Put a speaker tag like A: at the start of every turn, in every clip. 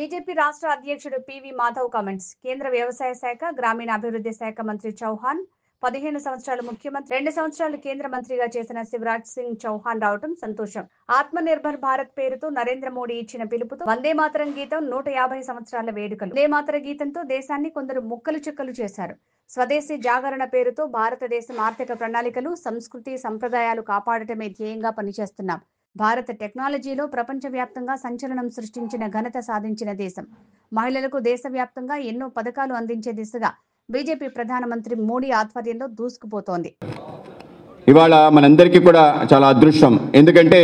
A: BJP రాష్ట్ర అధ్యక్షుడు PV Madhav comments. కేంద్ర వ్యవసాయ శాఖ, గ్రామీణాభివృద్ధి శాఖ మంత్రి చౌహాన్ 15 సంవత్సరాలు ముఖ్యమంత్రి, 2 సంవత్సరాలు కేంద్ర మంత్రిగా చేసిన శివరాజ్ సింగ్ చౌహాన్ రావడం సంతోషం. ఆత్మ నిర్భర్ భారత్ పేరుతో నరేంద్ర మోడీ ఇచ్చిన పిలుపుతో వందే మాతరం గీతం 150 సంవత్సరాల వేడుకలు. వందే మాతర గీతంతో దేశాన్ని కొందరు ముక్కలు చుక్కలు చేశారు. స్వదేశీ జాగరణ పేరుతో భారతదేశం ఆర్థిక ప్రణాళికలు, సంస్కృతి, సంప్రదాయాలు కాపాడటమే ధ్యేయంగా పనిచేస్తున్నాం. భారత టెక్నాలజీలో ప్రపంచవ్యాప్తంగా సంచలనం సృష్టించిన ఘనత సాధించిన దేశం. మహిళలకు దేశవ్యాప్తంగా ఎన్నో పథకాలు అందించే దిశగా బీజేపీ ప్రధానమంత్రి మోడీ ఆధ్వర్యంలో దూసుకుపోతోంది.
B: ఇవాళ మనందరికీ కూడా చాలా అదృష్టం. ఎందుకంటే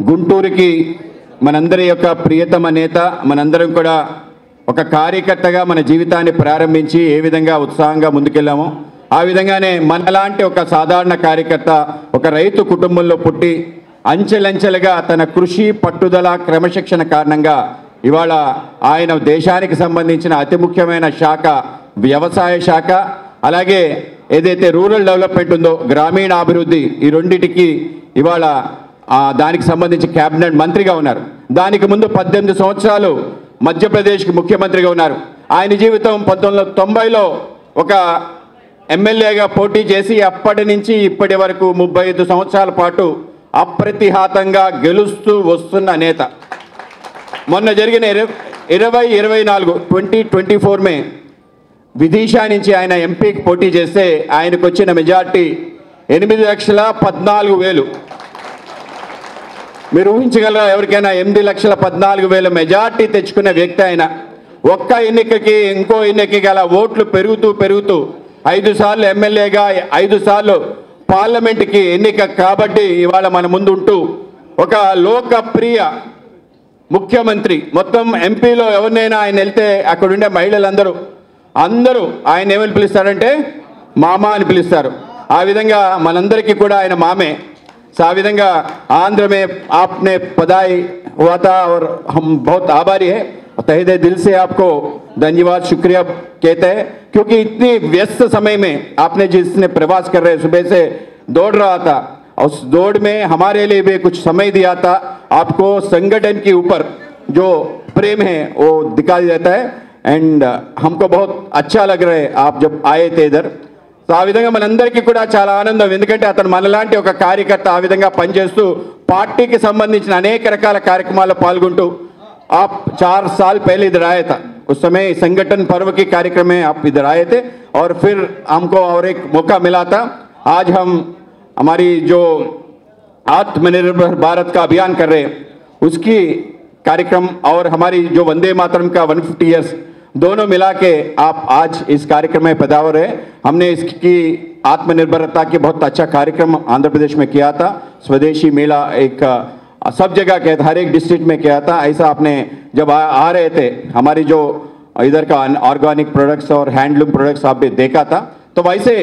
B: గుంటూరుకి మనందరి యొక్క ప్రియతమ నేత, మనందరం కూడా ఒక కార్యకర్తగా మన జీవితాన్ని ప్రారంభించి ఏ విధంగా ఉత్సాహంగా ముందుకెళ్ళామో ఆ విధంగానే మనలాంటి ఒక సాధారణ కార్యకర్త ఒక రైతు కుటుంబంలో పుట్టి అంచెలంచెలుగా తన కృషి, పట్టుదల, క్రమశిక్షణ కారణంగా ఇవాళ ఆయన దేశానికి సంబంధించిన అతి ముఖ్యమైన శాఖ వ్యవసాయ శాఖ, అలాగే ఏదైతే రూరల్ డెవలప్మెంట్ ఉందో గ్రామీణాభివృద్ధి, ఈ రెండింటికి ఇవాళ దానికి సంబంధించి క్యాబినెట్ మంత్రిగా ఉన్నారు. దానికి ముందు 18 సంవత్సరాలు మధ్యప్రదేశ్కి ముఖ్యమంత్రిగా ఉన్నారు. ఆయన జీవితం 1990లో ఒక ఎమ్మెల్యేగా పోటీ చేసి అప్పటి నుంచి ఇప్పటి వరకు 35 సంవత్సరాల పాటు అప్రతిహాతంగా గెలుస్తూ వస్తున్న నేత. మొన్న జరిగిన 2024 మే విదిశా నుంచి ఆయన ఎంపీకి పోటీ చేస్తే ఆయనకు వచ్చిన మెజార్టీ 8,14,000. మీరు ఊహించగలరా? ఎవరికైనా 8,14,000 మెజార్టీ తెచ్చుకున్న వ్యక్తి ఆయన. ఒక్క ఎన్నికకి ఇంకో ఎన్నికకి అలా ఓట్లు పెరుగుతూ 5 సార్లు ఎమ్మెల్యేగా, 5 సార్లు పార్లమెంట్కి ఎన్నిక కాబట్టి ఇవాళ మన ముందు ఉంటూ ఒక లోకప్రియ ముఖ్యమంత్రి. మొత్తం ఎంపీలో ఎవరినైనా ఆయన వెళ్తే అక్కడుండే మహిళలందరూ ఆయన ఏమని పిలుస్తారంటే మామ అని పిలుస్తారు. ఆ విధంగా మనందరికీ కూడా ఆయన మామే. సో ఆ విధంగా आंध्र में आपने पधाई हुआ था और हम बहुत आभारी है. तहे दिल से आपको धन्यवाद, शुक्रिया कहते हैं, क्योंकि इतनी व्यस्त समय में आपने जिसने प्रवास कर रहे सुबह से दौड़ रहा था, उस दौड़ में हमारे लिए भी कुछ समय दिया था. आपको संगठन के ऊपर जो प्रेम है वो दिखाई देता है एंड हमको बहुत अच्छा लग रहा है आप जब आए थे इधर. సో ఆ విధంగా మనందరికీ కూడా చాలా ఆనందం. ఎందుకంటే అతను మనలాంటి ఒక కార్యకర్త ఆ విధంగా పనిచేస్తూ పార్టీకి సంబంధించిన అనేక రకాల కార్యక్రమాల్లో పాల్గొంటూ आप 4 साल पहले इधर आए था. उस समय संगठन पर्व के कार्यक्रम में आप इधर आए थे और फिर हमको और एक मौका मिला था. आज हम हमारी जो आत्मनिर्भर भारत का अभियान कर रहे हैं उसकी कार्यक्रम और हमारी जो वंदे मातरम का 150 ईयर्स दोनों मिला के आप आज इस कार्यक्रम में पधार रहे. हमने इसकी आत्मनिर्भरता की बहुत अच्छा कार्यक्रम आंध्र प्रदेश में किया था. स्वदेशी मेला एक सब जगह किया था, हर एक डिस्ट्रिक्ट में किया था. ऐसा आपने जब आ रहे थे हमारी जो इधर का ऑर्गेनिक प्रोडक्ट्स और हैंडलूम प्रोडक्ट्स आप भी देखा था. तो वैसे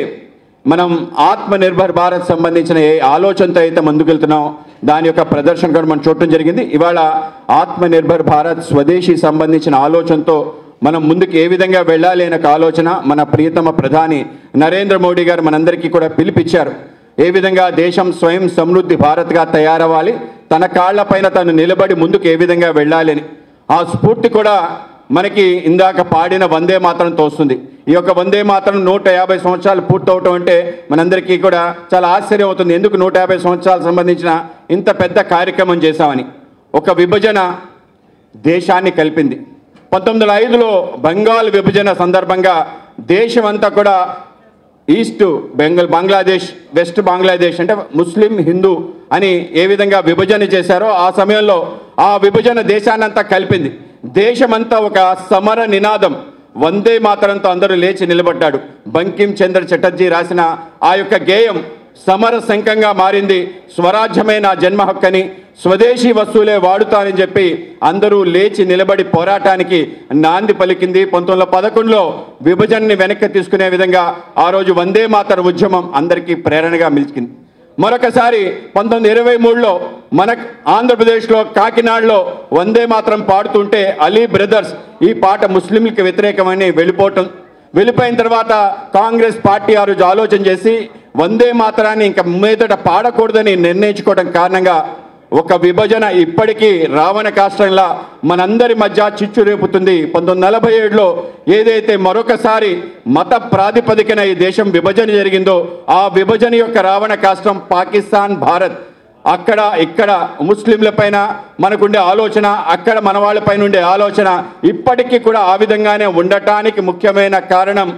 B: మనం ఆత్మనిర్భర్ భారత్ సంబంధించిన ఏ ఆలోచనతో అయితే ముందుకెళ్తున్నాం దాని యొక్క ప్రదర్శన కూడా మనం చూడటం జరిగింది. ఇవాళ ఆత్మనిర్భర్ భారత్ స్వదేశీ సంబంధించిన ఆలోచనతో మనం ముందుకు ఏ విధంగా వెళ్ళాలి అనే ఆలోచన మన ప్రియతమ ప్రధాని నరేంద్ర మోడీ గారు మనందరికీ కూడా పిలుపిచ్చారు. ఏ విధంగా దేశం స్వయం సమృద్ధి భారత్గా తయారవ్వాలి, తన కాళ్లపైన తను నిలబడి ముందుకు ఏ విధంగా వెళ్ళాలి అని ఆ స్ఫూర్తి కూడా మనకి ఇందాక పాడిన వందే మాతరంతో వస్తుంది. ఈ యొక్క వందే మాతరం 150 సంవత్సరాలు పూర్తవటం అంటే మనందరికీ కూడా చాలా ఆశ్చర్యం అవుతుంది. ఎందుకు 150 సంవత్సరాలకు సంబంధించిన ఇంత పెద్ద కార్యక్రమం చేశామని. ఒక విభజన దేశాన్ని కలిపింది. 1905లో బెంగాల్ విభజన సందర్భంగా దేశమంతా కూడా ఈస్ట్ బంగ్లాదేశ్, వెస్ట్ బంగ్లాదేశ్ అంటే ముస్లిం, హిందూ అని ఏ విధంగా విభజన చేశారో ఆ సమయంలో ఆ విభజన దేశాన్నంతా కలిపింది. దేశమంతా ఒక సమర నినాదం వందే మాతరంతో అందరూ లేచి నిలబడ్డాడు. బంకిం చంద్ర చటర్జీ రాసిన ఆ యొక్క గేయం సమర శంఖంగా మారింది. స్వరాజ్యమే నా జన్మ హక్కని, స్వదేశీ వస్తువులే వాడుతానని చెప్పి అందరూ లేచి నిలబడి పోరాటానికి నాంది పలికింది. 1911లో విభజనని వెనక్కి తీసుకునే విధంగా ఆ రోజు వందే మాతర ఉద్యమం అందరికీ ప్రేరణగా నిలిచింది. మరొకసారి 1923లో మన ఆంధ్రప్రదేశ్లో కాకినాడలో వందే మాతరం పాడుతుంటే అలీ బ్రదర్స్ ఈ పాట ముస్లింలకు వ్యతిరేకమని వెళ్ళిపోయిన తర్వాత కాంగ్రెస్ పార్టీ ఆ రోజు ఆలోచన చేసి వందే మాతరాన్ని ఇంకా మీదట పాడకూడదని నిర్ణయించుకోవడం కారణంగా ఒక విభజన ఇప్పటికీ రావణ కాష్టంలా మనందరి మధ్య చిచ్చు రేపుతుంది. 1947లో ఏదైతే మరొకసారి మత ప్రాతిపదికన ఈ దేశం విభజన జరిగిందో ఆ విభజన యొక్క రావణ కాష్టం పాకిస్తాన్, భారత్. అక్కడ ఇక్కడ ముస్లింల పైన మనకుండే ఆలోచన, అక్కడ మన వాళ్ళపైన ఉండే ఆలోచన ఇప్పటికీ కూడా ఆ విధంగానే ఉండటానికి ముఖ్యమైన కారణం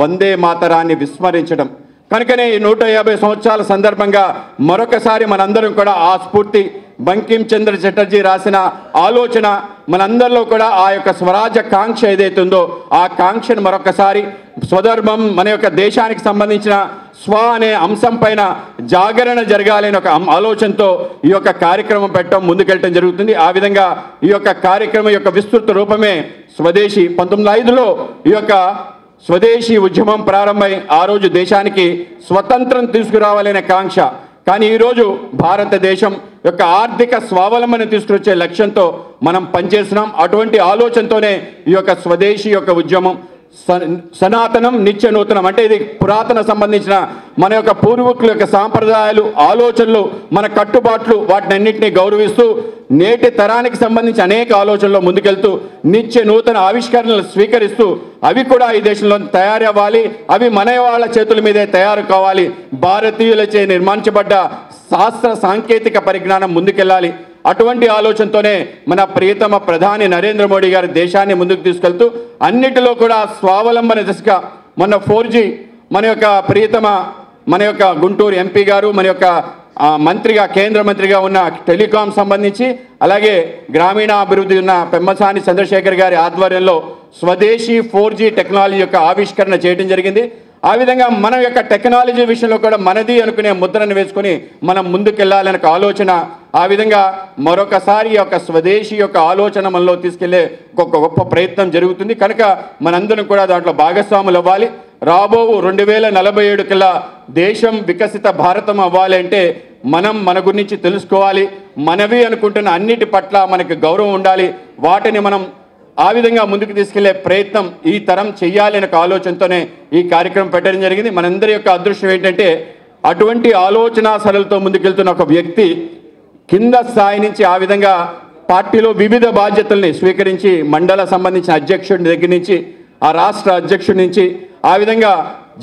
B: వందే మాతరాన్ని విస్మరించడం. కనుకనే ఈ 150 సంవత్సరాల సందర్భంగా మరొకసారి మనందరం కూడా ఆ స్ఫూర్తి, బంకిం చంద్ర చటర్జీ రాసిన ఆలోచన మనందరిలో కూడా ఆ యొక్క స్వరాజ్య కాంక్ష ఏదైతుందో ఆ కాంక్షను మరొకసారి స్వధర్మం, మన యొక్క దేశానికి సంబంధించిన స్వ అనే అంశం పైన జాగరణ జరగాలని ఒక ఆలోచనతో ఈ యొక్క కార్యక్రమం పెట్టడం, ముందుకెళ్ళటం జరుగుతుంది. ఆ విధంగా ఈ యొక్క కార్యక్రమం యొక్క విస్తృత రూపమే స్వదేశీ. 1905లో ఈ యొక్క స్వదేశీ ఉద్యమం ప్రారంభమై ఆ రోజు దేశానికి స్వతంత్రం తీసుకురావాలనే కాంక్ష. కానీ ఈరోజు భారతదేశం యొక్క ఆర్థిక స్వావలంబన తీసుకొచ్చే లక్ష్యంతో మనం పనిచేస్తున్నాం. అటువంటి ఆలోచనతోనే ఈ యొక్క స్వదేశీ యొక్క ఉద్యమం సనాతనం నిత్య నూతనం, అంటే ఇది పురాతన సంబంధించిన మన యొక్క పూర్వీకుల యొక్క సాంప్రదాయాలు, ఆలోచనలు, మన కట్టుబాట్లు, వాటిని అన్నింటినీ గౌరవిస్తూ నేటి తరానికి సంబంధించి అనేక ఆలోచనల్లో ముందుకెళ్తూ నిత్య నూతన ఆవిష్కరణలు స్వీకరిస్తూ అవి కూడా ఈ దేశంలో తయారవ్వాలి, అవి మన వాళ్ళ చేతుల మీదే తయారు కావాలి, భారతీయులచే నిర్మించబడ్డ శాస్త్ర సాంకేతిక పరిజ్ఞానం ముందుకెళ్ళాలి. అటువంటి ఆలోచనతోనే మన ప్రియతమ ప్రధాని నరేంద్ర మోడీ గారు దేశాన్ని ముందుకు తీసుకెళ్తూ అన్నిటిలో కూడా స్వావలంబన దిశగా మన 4G మన యొక్క ప్రియతమ మన యొక్క గుంటూరు ఎంపీ గారు, మన యొక్క మంత్రిగా, కేంద్ర మంత్రిగా ఉన్న టెలికాం సంబంధించి, అలాగే గ్రామీణాభివృద్ధి ఉన్న పెమ్మసాని చంద్రశేఖర్ గారి ఆధ్వర్యంలో స్వదేశీ 4G టెక్నాలజీ యొక్క ఆవిష్కరణ చేయడం జరిగింది. ఆ విధంగా మన యొక్క టెక్నాలజీ విషయంలో కూడా మనది అనుకునే ముద్రను వేసుకొని మనం ముందుకెళ్లాలనే ఆలోచన. ఆ విధంగా మరొకసారి యొక్క స్వదేశీ యొక్క ఆలోచన మనలో తీసుకెళ్లే ఒక గొప్ప ప్రయత్నం జరుగుతుంది. కనుక మనందరం కూడా దాంట్లో భాగస్వాములు అవ్వాలి. రాబో 2047 కల్లా దేశం వికసిత భారతం అవ్వాలి అంటే మనం మన గురించి తెలుసుకోవాలి. మనవి అనుకుంటున్న అన్నిటి పట్ల మనకి గౌరవం ఉండాలి. వాటిని మనం ఆ విధంగా ముందుకు తీసుకెళ్లే ప్రయత్నం ఈ తరం చెయ్యాలి అనే ఆలోచనతోనే ఈ కార్యక్రమం పెట్టడం జరిగింది. మనందరి యొక్క అదృష్టం ఏంటంటే అటువంటి ఆలోచన సరళతో ముందుకెళ్తున్న ఒక వ్యక్తి కింద స్థాయి నుంచి ఆ విధంగా పార్టీలో వివిధ బాధ్యతల్ని స్వీకరించి మండల సంబంధించిన అధ్యక్షుడి దగ్గర నుంచి ఆ రాష్ట్ర అధ్యక్షుడి నుంచి ఆ విధంగా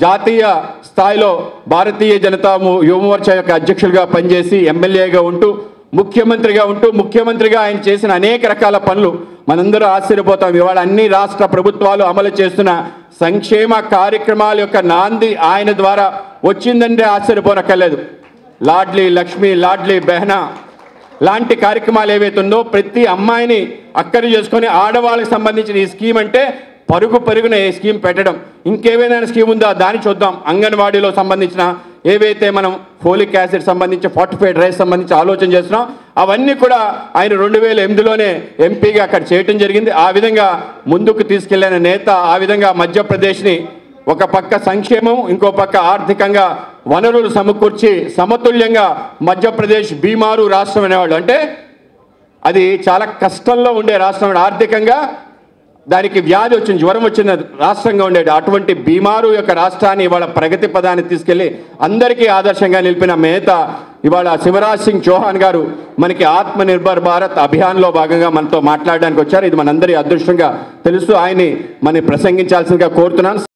B: జాతీయ స్థాయిలో భారతీయ జనతా యువ మోర్చా యొక్క అధ్యక్షుడిగా పనిచేసి ఎమ్మెల్యేగా ఉంటూ ముఖ్యమంత్రిగా ఆయన చేసిన అనేక రకాల పనులు మనందరూ ఆశ్చర్యపోతాం. ఇవాళ అన్ని రాష్ట్ర ప్రభుత్వాలు అమలు చేస్తున్న సంక్షేమ కార్యక్రమాల యొక్క నాంది ఆయన ద్వారా వచ్చిందంటే ఆశ్చర్యపోనక్కర్లేదు. లాడ్లీ లక్ష్మి, లాడ్లీ బెహనా లాంటి కార్యక్రమాలు ఏవైతుందో ప్రతి అమ్మాయిని అక్కడి చేసుకొని ఆడవాళ్ళకి సంబంధించిన ఈ స్కీమ్ అంటే పరుగున ఏ స్కీమ్ పెట్టడం. ఇంకేమైనా స్కీమ్ ఉందా దాన్ని చూద్దాం. అంగన్వాడీలో సంబంధించిన ఏవైతే మనం ఫోలిక్ యాసిడ్ సంబంధించి, ఫార్టిఫైడ్ రైస్ సంబంధించి ఆలోచన చేస్తున్నాం అవన్నీ కూడా ఆయన 2008లోనే ఎంపీగా అక్కడ చేయటం జరిగింది. ఆ విధంగా ముందుకు తీసుకెళ్లిన నేత. ఆ విధంగా మధ్యప్రదేశ్ని ఒక పక్క సంక్షేమం, ఇంకో పక్క ఆర్థికంగా వనరులు సమకూర్చి సమతుల్యంగా మధ్యప్రదేశ్ బీమారు రాష్ట్రం అనేవాళ్ళు, అంటే అది చాలా కష్టంలో ఉండే రాష్ట్రం, ఆర్థికంగా దానికి వ్యాధి వచ్చింది, జ్వరం వచ్చిన రాష్ట్రంగా ఉండేది. అటువంటి బీమారు యొక్క రాష్ట్రాన్ని ఇవాళ ప్రగతి పదాన్ని తీసుకెళ్లి అందరికీ ఆదర్శంగా నిలిపిన నేత ఇవాళ శివరాజ్ సింగ్ చౌహాన్ గారు మనకి ఆత్మనిర్భర్ భారత్ అభియాన్లో భాగంగా మనతో మాట్లాడడానికి వచ్చారు. ఇది మనందరి అదృష్టంగా తెలుస్తూ ఆయన్ని ప్రసంగించాల్సిందిగా కోరుతున్నాను.